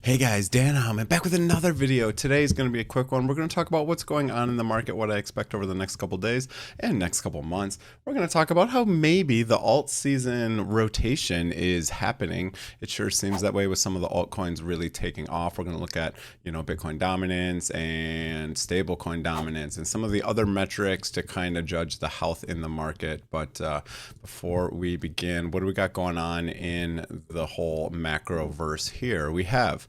Hey guys, Dan Heilman back with another video. Today is going to be a quick one. We're going to talk about what's going on in the market, what I expect over the next couple days and next couple months. We're going to talk about how maybe the alt season rotation is happening. It sure seems that way with some of the altcoins really taking off. We're going to look at, Bitcoin dominance and stablecoin dominance and some of the other metrics to kind of judge the health in the market. But before we begin, what do we got going on in the whole macro verse here? We have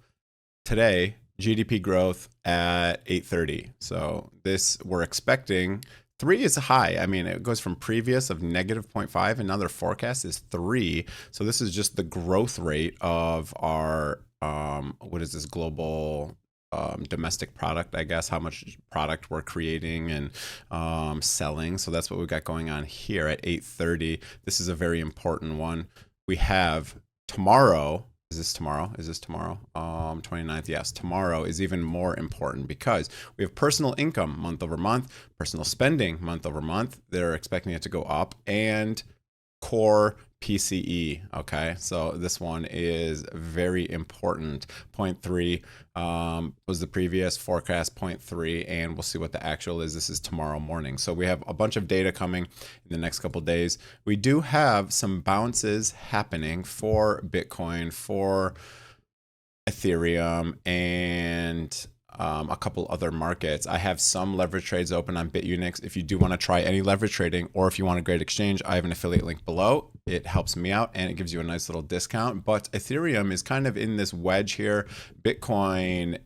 today GDP growth at 830. So this we're expecting 3 is high. I mean, it goes from previous of negative 0.5 and now their forecast is 3. So this is just the growth rate of our what is this global domestic product, I guess, how much product we're creating and selling. So that's what we got going on here at 830. This is a very important one. We have tomorrow. Is this tomorrow? 29th. Yes, tomorrow is even more important because we have personal income month over month, personal spending month over month. They're expecting it to go up, and core PCE. Okay, so this one is very important. 0.3 was the previous forecast, 0.3, and we'll see what the actual is. This is tomorrow morning. So we have a bunch of data coming in the next couple days. We do have some bounces happening for Bitcoin, for Ethereum, and a couple other markets. I have some leverage trades open on Bitunix. If you do want to try any leverage trading, or if you want a great exchange, I have an affiliate link below. It helps me out and it gives you a nice little discount. But Ethereum is kind of in this wedge here. Bitcoin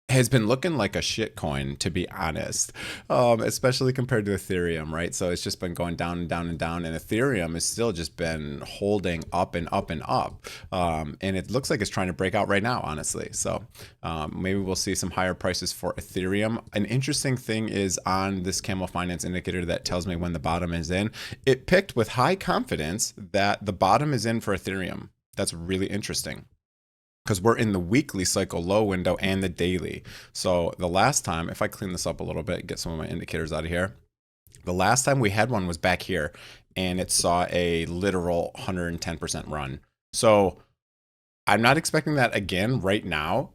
has been looking like a shit coin, to be honest, especially compared to Ethereum, right? So it's just been going down and down and down, and Ethereum has still just been holding up and up and up. And it looks like it's trying to break out right now, honestly. So maybe we'll see some higher prices for Ethereum. An interesting thing is on this Camel Finance indicator that tells me when the bottom is in, it picked with high confidence that the bottom is in for Ethereum. That's really interesting, because we're in the weekly cycle low window and the daily. So the last time, if I clean this up a little bit, get some of my indicators out of here, the last time we had one was back here, and it saw a literal 110% run. So I'm not expecting that again right now,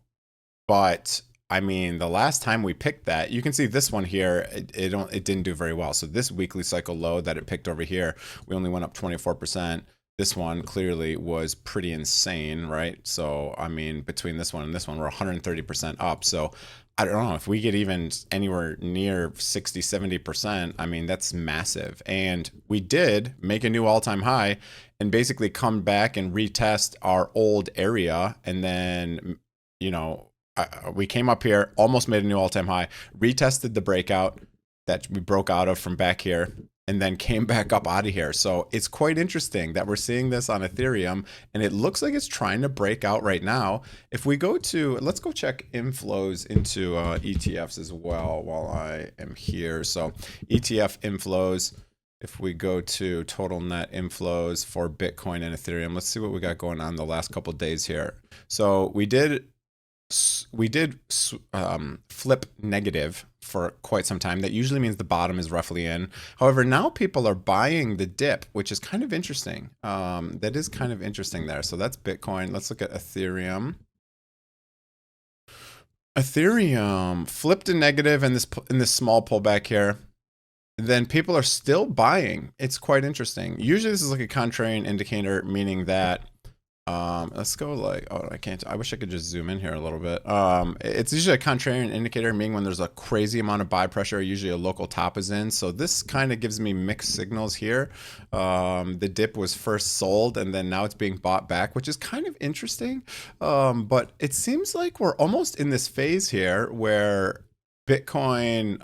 but I mean, the last time we picked that, you can see this one here, it didn't do very well. So this weekly cycle low that it picked over here, we only went up 24%. This one clearly was pretty insane, right? So, I mean, between this one and this one, we're 130% up. So I don't know if we get even anywhere near 60, 70%. I mean, that's massive. And we did make a new all-time high and basically come back and retest our old area. And then, we came up here, almost made a new all-time high, retested the breakout that we broke out of from back here, and then came back up out of here. So it's quite interesting that we're seeing this on Ethereum, and it looks like it's trying to break out right now. If we go to, let's go check inflows into ETFs as well while I am here. So ETF inflows, if we go to total net inflows for Bitcoin and Ethereum, let's see what we got going on the last couple of days here. So we did flip negative for quite some time. That usually means the bottom is roughly in. However, now people are buying the dip, which is kind of interesting. That is kind of interesting there. So that's Bitcoin. Let's look at Ethereum. Ethereum flipped a negative in this small pullback here. Then people are still buying. It's quite interesting. Usually this is like a contrarian indicator, meaning that let's go like, oh, I wish I could just zoom in here a little bit. It's usually a contrarian indicator, meaning when there's a crazy amount of buy pressure, usually a local top is in. So this kind of gives me mixed signals here. The dip was first sold and then now it's being bought back, which is kind of interesting. But it seems like we're almost in this phase here where Bitcoin,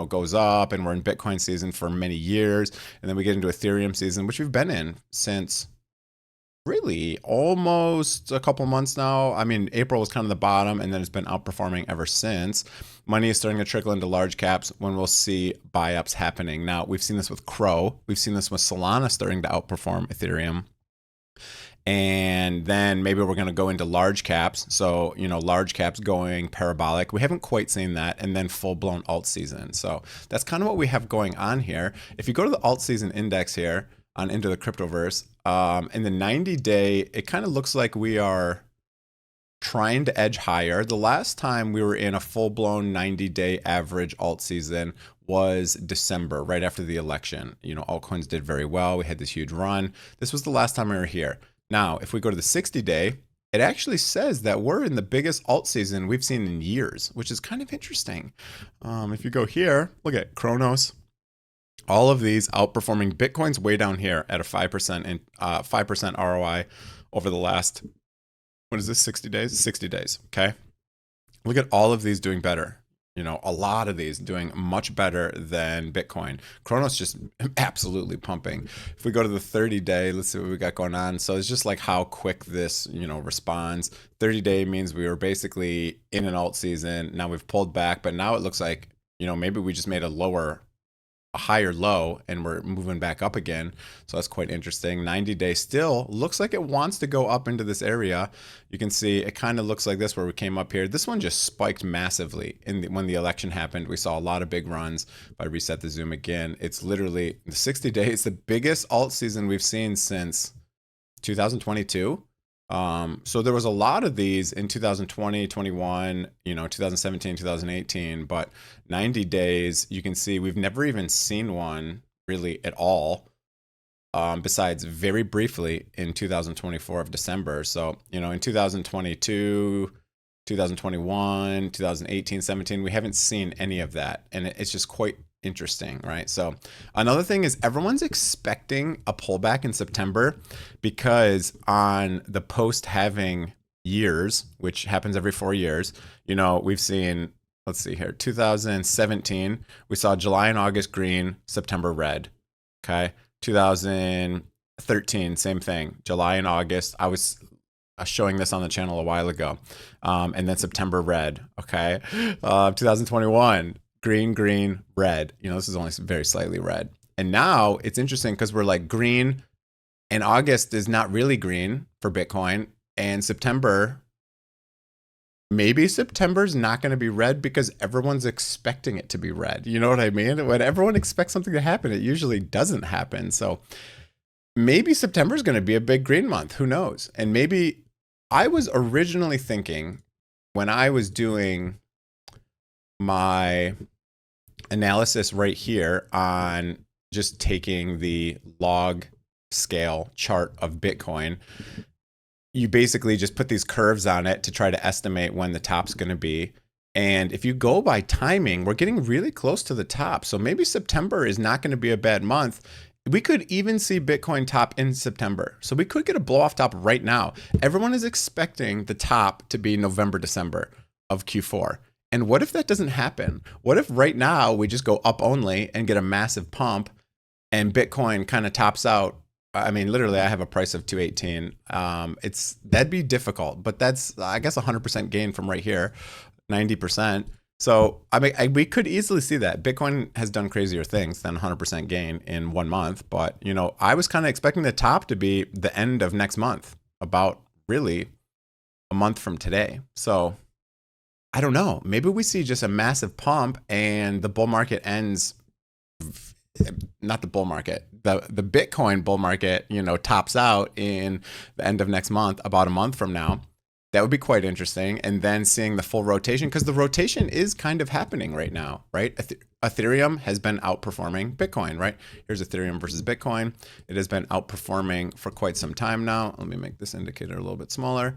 goes up, and we're in Bitcoin season for many years. And then we get into Ethereum season, which we've been in since really almost a couple months now. I mean, April was kind of the bottom, and then it's been outperforming ever since. Money is starting to trickle into large caps when we'll see buy-ups happening. Now, we've seen this with Crow. We've seen this with Solana starting to outperform Ethereum. And then maybe we're going to go into large caps. So, large caps going parabolic. We haven't quite seen that. And then full-blown alt season. So that's kind of what we have going on here. If you go to the alt season index here, on into the cryptoverse, in the 90-day, it kind of looks like we are trying to edge higher. The last time we were in a full-blown 90-day average alt season was December, right after the election. You know, altcoins did very well. We had this huge run. This was the last time we were here. Now, if we go to the 60-day, it actually says that we're in the biggest alt season we've seen in years, which is kind of interesting. If you go here, look at Kronos. All of these outperforming. Bitcoin's way down here at a 5% and 5% ROI over the last, what is this, 60 days? 60 days, okay? Look at all of these doing better. You know, a lot of these doing much better than Bitcoin. Kronos just absolutely pumping. If we go to the 30-day, let's see what we got going on. So it's just like how quick this, you know, responds. 30-day means we were basically in an alt season. Now we've pulled back, but now it looks like, you know, maybe we just made a higher low and we're moving back up again. So that's quite interesting. 90-day still looks like it wants to go up into this area. You can see it kind of looks like this where we came up here. This one just spiked massively when the election happened. We saw a lot of big runs. If I reset the zoom again, it's literally the 60 days. It's the biggest alt season we've seen since 2022. So there was a lot of these in 2020, 21, you know, 2017, 2018, but 90 days, you can see we've never even seen one really at all, besides very briefly in 2024 of December. So, you know, in 2022, 2021, 2018, 17, we haven't seen any of that. And it's just quite interesting, right? So another thing is everyone's expecting a pullback in September because on the post-halving years, which happens every 4 years, you know, we've seen, let's see here, 2017, we saw July and August green, September red, okay? 2013, same thing, July and August. I was showing this on the channel a while ago. And then September red, okay? 2021, green, green, red. You know, this is only very slightly red. And now it's interesting because we're like green, and August is not really green for Bitcoin. And September, maybe September's not going to be red because everyone's expecting it to be red. You know what I mean? When everyone expects something to happen, it usually doesn't happen. So maybe September's going to be a big green month. Who knows? And maybe I was originally thinking when I was doing my analysis right here on just taking the log scale chart of Bitcoin, you basically just put these curves on it to try to estimate when the top's going to be. And if you go by timing, we're getting really close to the top. So maybe September is not going to be a bad month. We could even see Bitcoin top in September. So we could get a blow off top right now. Everyone is expecting the top to be November, December of Q4. And what if that doesn't happen? What if right now we just go up only and get a massive pump and Bitcoin kind of tops out? I mean, literally, I have a price of 218. That'd be difficult, but that's, I guess, 100% gain from right here, 90%. So I mean, we could easily see that Bitcoin has done crazier things than 100% gain in 1 month. But, you know, I was kind of expecting the top to be the end of next month, about really a month from today. So I don't know. Maybe we see just a massive pump and the bull market ends, not the bull market, the Bitcoin bull market, you know, tops out in the end of next month, about a month from now. That would be quite interesting. And then seeing the full rotation, because the rotation is kind of happening right now, right? Ethereum has been outperforming Bitcoin, right? Here's Ethereum versus Bitcoin. It has been outperforming for quite some time now. Let me make this indicator a little bit smaller.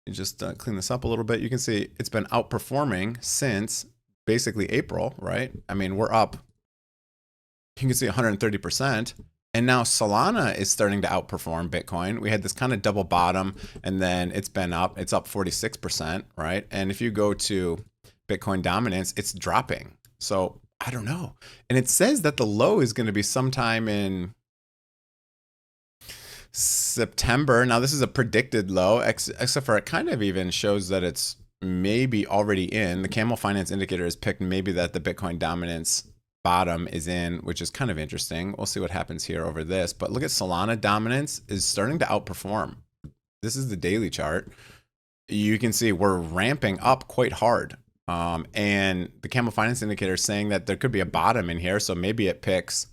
And just clean this up a little bit. You can see it's been outperforming since basically April, right? I mean, we're up, you can see 130%. And now Solana is starting to outperform Bitcoin. We had this kind of double bottom and then it's been up. It's up 46%, right? And if you go to Bitcoin dominance, it's dropping. So I don't know. And it says that the low is going to be sometime in September. Now this is a predicted low, except for it kind of even shows that it's maybe already in. The Camel Finance indicator has picked maybe that the Bitcoin dominance bottom is in, which is kind of interesting. We'll see what happens here over this. But look at Solana dominance is starting to outperform. This is the daily chart. You can see we're ramping up quite hard. And the Camel Finance indicator is saying that there could be a bottom in here. So maybe it picks,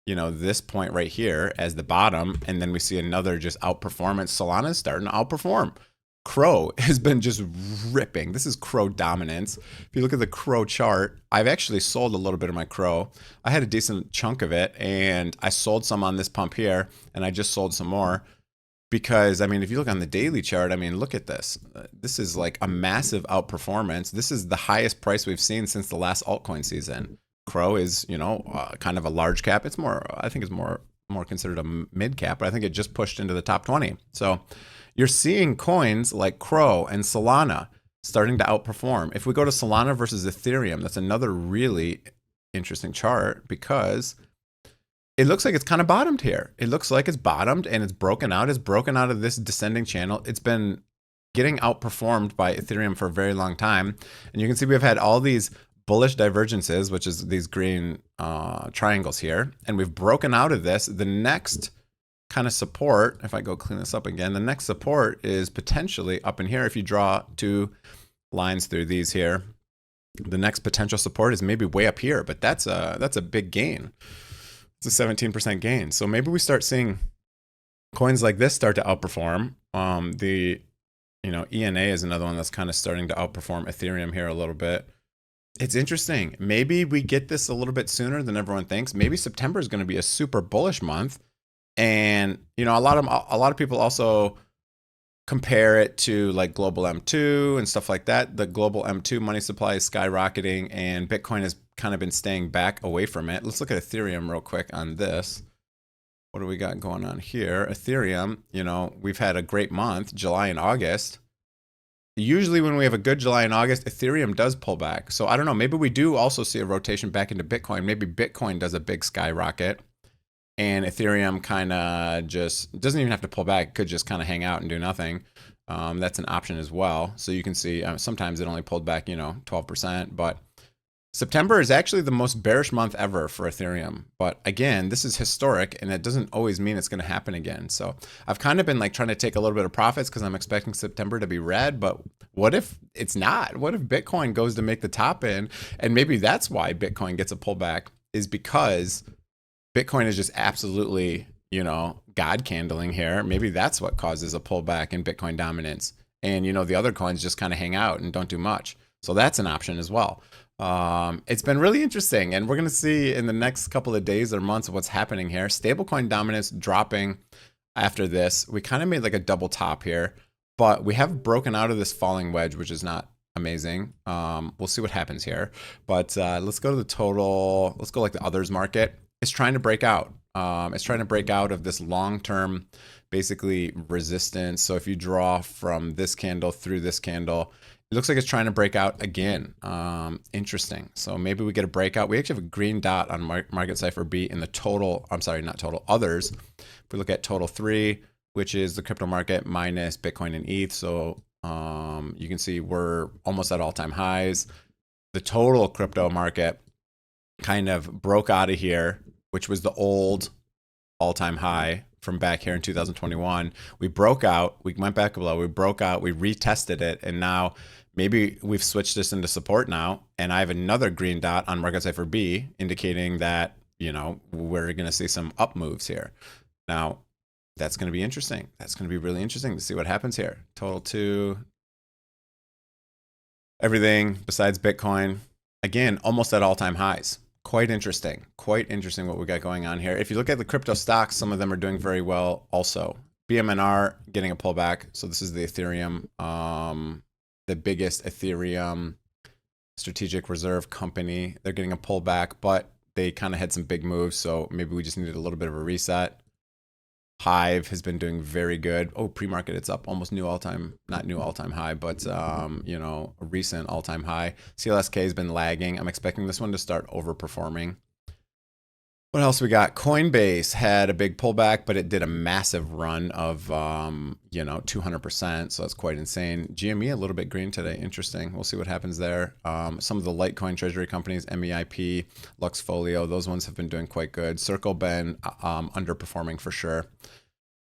you know, this point right here as the bottom, and then we see another just outperformance. Solana is starting to outperform. Crow has been just ripping. This is Crow dominance. If you look at the Crow chart, I've actually sold a little bit of my Crow. I had a decent chunk of it, and I sold some on this pump here, and I just sold some more. Because, I mean, if you look on the daily chart, I mean, look at this. This is like a massive outperformance. This is the highest price we've seen since the last altcoin season. Crow is, you know, kind of a large cap. It's more, I think it's more considered a mid cap, but I think it just pushed into the top 20. So you're seeing coins like Crow and Solana starting to outperform. If we go to Solana versus Ethereum, that's another really interesting chart because it looks like it's kind of bottomed here. It looks like it's bottomed and it's broken out. It's broken out of this descending channel. It's been getting outperformed by Ethereum for a very long time. And you can see we've had all these bullish divergences, which is these green triangles here. And we've broken out of this. The next kind of support, if I go clean this up again, the next support is potentially up in here. If you draw two lines through these here, the next potential support is maybe way up here, but that's a big gain. It's a 17% gain. So maybe we start seeing coins like this start to outperform. ENA is another one that's kind of starting to outperform Ethereum here a little bit. It's interesting. Maybe we get this a little bit sooner than everyone thinks. Maybe September is going to be a super bullish month. And, you know, a lot of people also compare it to like global M2 and stuff like that. The global M2 money supply is skyrocketing and Bitcoin has kind of been staying back away from it. Let's look at Ethereum real quick on this. What do we got going on here? Ethereum, you know, we've had a great month, July and August. Usually when we have a good July and August, Ethereum does pull back. So I don't know, maybe we do also see a rotation back into Bitcoin. Maybe Bitcoin does a big skyrocket and Ethereum kind of just doesn't even have to pull back. It could just kind of hang out and do nothing. That's an option as well. So you can see sometimes it only pulled back, 12%, but September is actually the most bearish month ever for Ethereum. But again, this is historic and it doesn't always mean it's going to happen again. So I've kind of been like trying to take a little bit of profits because I'm expecting September to be red. But what if it's not? What if Bitcoin goes to make the top end? And maybe that's why Bitcoin gets a pullback, is because Bitcoin is just absolutely, God candling here. Maybe that's what causes a pullback in Bitcoin dominance. And, the other coins just kind of hang out and don't do much. So that's an option as well. It's been really interesting, and we're going to see in the next couple of days or months what's happening here. Stablecoin dominance dropping after this. We kind of made like a double top here, but we have broken out of this falling wedge, which is not amazing. We'll see what happens here, but let's go to the total. Let's go like the others market. It's trying to break out. It's trying to break out of this long-term, basically resistance. So if you draw from this candle through this candle, it looks like it's trying to break out again. Interesting. So maybe we get a breakout. We actually have a green dot on Market Cipher B in the total. I'm sorry, not total, others. If we look at total 3, which is the crypto market minus Bitcoin and ETH. So you can see we're almost at all-time highs. The total crypto market kind of broke out of here, which was the old all-time high from back here in 2021. We broke out, we went back below, we broke out, we retested it, and now maybe we've switched this into support now, and I have another green dot on Market Cipher B indicating that, we're going to see some up moves here. Now, that's going to be interesting. That's going to be really interesting to see what happens here. Total 2, everything besides Bitcoin, again, almost at all-time highs. Quite interesting what we got going on here. If you look at the crypto stocks, some of them are doing very well also. BMNR getting a pullback. So this is the Ethereum, the biggest Ethereum strategic reserve company. They're getting a pullback, but they kind of had some big moves. So maybe we just needed a little bit of a reset. Hive has been doing very good. Oh, pre-market, it's up almost not new all-time high, but a recent all-time high. CLSK has been lagging. I'm expecting this one to start overperforming. What else we got? Coinbase had a big pullback, but it did a massive run of 200%. So that's quite insane. GME a little bit green today. Interesting. We'll see what happens there. Some of the Litecoin treasury companies, MEIP, Luxfolio, those ones have been doing quite good. Circle been underperforming for sure.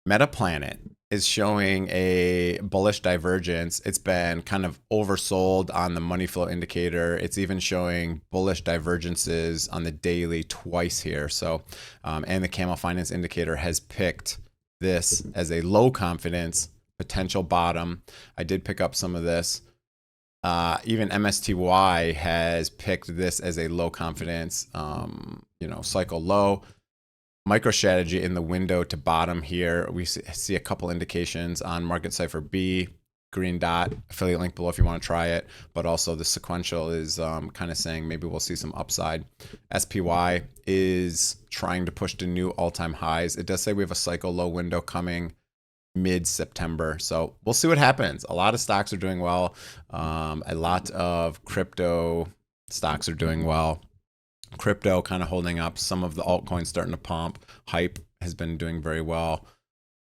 Metaplanet is showing a bullish divergence. It's been kind of oversold on the money flow indicator. It's even showing bullish divergences on the daily twice here. So, and the Camel Finance indicator has picked this as a low confidence potential bottom. I did pick up some of this. Even MSTY has picked this as a low confidence, cycle low. MicroStrategy in the window to bottom here. We see a couple indications on Market Cipher B, green dot, affiliate link below if you want to try it. But also the sequential is kind of saying maybe we'll see some upside. SPY is trying to push to new all-time highs. It does say we have a cycle low window coming mid-September. So we'll see what happens. A lot of stocks are doing well. A lot of crypto stocks are doing well. Crypto kind of holding up. Some of the altcoins starting to pump. Hype has been doing very well.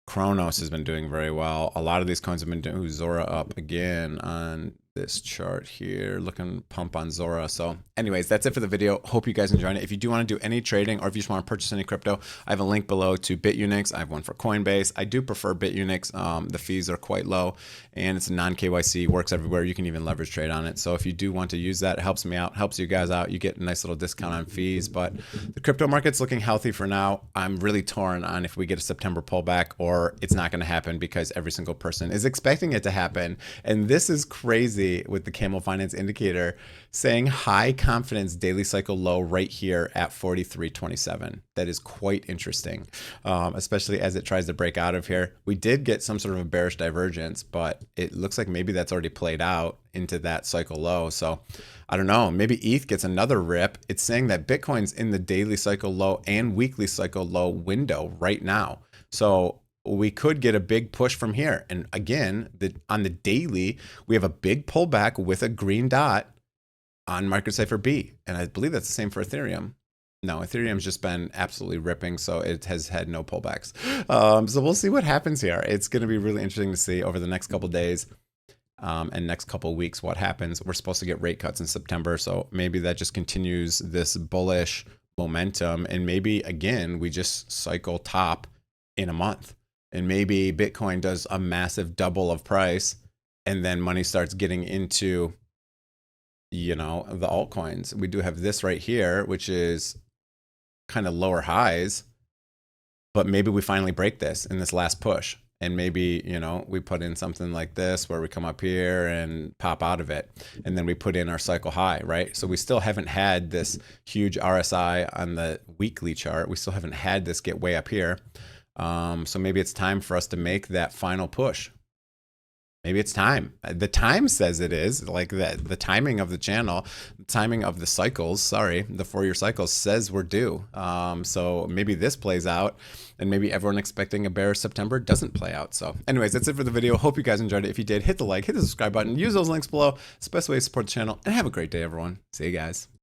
Kronos has been doing very well. A lot of these coins have been doing. Zora up again on this chart here, looking pump on Zora. So anyways, that's it for the video. Hope you guys enjoyed it. If you do want to do any trading or if you just want to purchase any crypto, I have a link below to Bitunix. I have one for Coinbase. I do prefer Bitunix. The fees are quite low and it's a non-KYC, works everywhere. You can even leverage trade on it. So if you do want to use that, it helps me out, helps you guys out. You get a nice little discount on fees, but the crypto market's looking healthy for now. I'm really torn on if we get a September pullback or it's not going to happen because every single person is expecting it to happen. And this is crazy with the Camel Finance indicator saying high confidence daily cycle low right here at 43.27. That is quite interesting, especially as it tries to break out of here. We did get some sort of a bearish divergence, but it looks like maybe that's already played out into that cycle low. So I don't know, maybe ETH gets another rip. It's saying that Bitcoin's in the daily cycle low and weekly cycle low window right now. So we could get a big push from here. And again, on the daily, we have a big pullback with a green dot on Market Cipher B. And I believe that's the same for Ethereum. No, Ethereum's just been absolutely ripping, so it has had no pullbacks. So we'll see what happens here. It's going to be really interesting to see over the next couple days and next couple weeks what happens. We're supposed to get rate cuts in September, so maybe that just continues this bullish momentum. And maybe, again, we just cycle top in a month. And maybe Bitcoin does a massive double of price and then money starts getting into, the altcoins. We do have this right here, which is kind of lower highs, but maybe we finally break this in this last push. And maybe, we put in something like this where we come up here and pop out of it. And then we put in our cycle high, right? So we still haven't had this huge RSI on the weekly chart. We still haven't had this get way up here. So maybe it's time for us to make that final push. Maybe it's time. The time says it is, like the timing of the channel, the timing of the cycles, the 4-year cycles says we're due. So maybe this plays out and maybe everyone expecting a bearish September doesn't play out. So anyways, that's it for the video. Hope you guys enjoyed it. If you did, hit the like, hit the subscribe button, use those links below. It's the best way to support the channel, and have a great day, everyone. See you guys.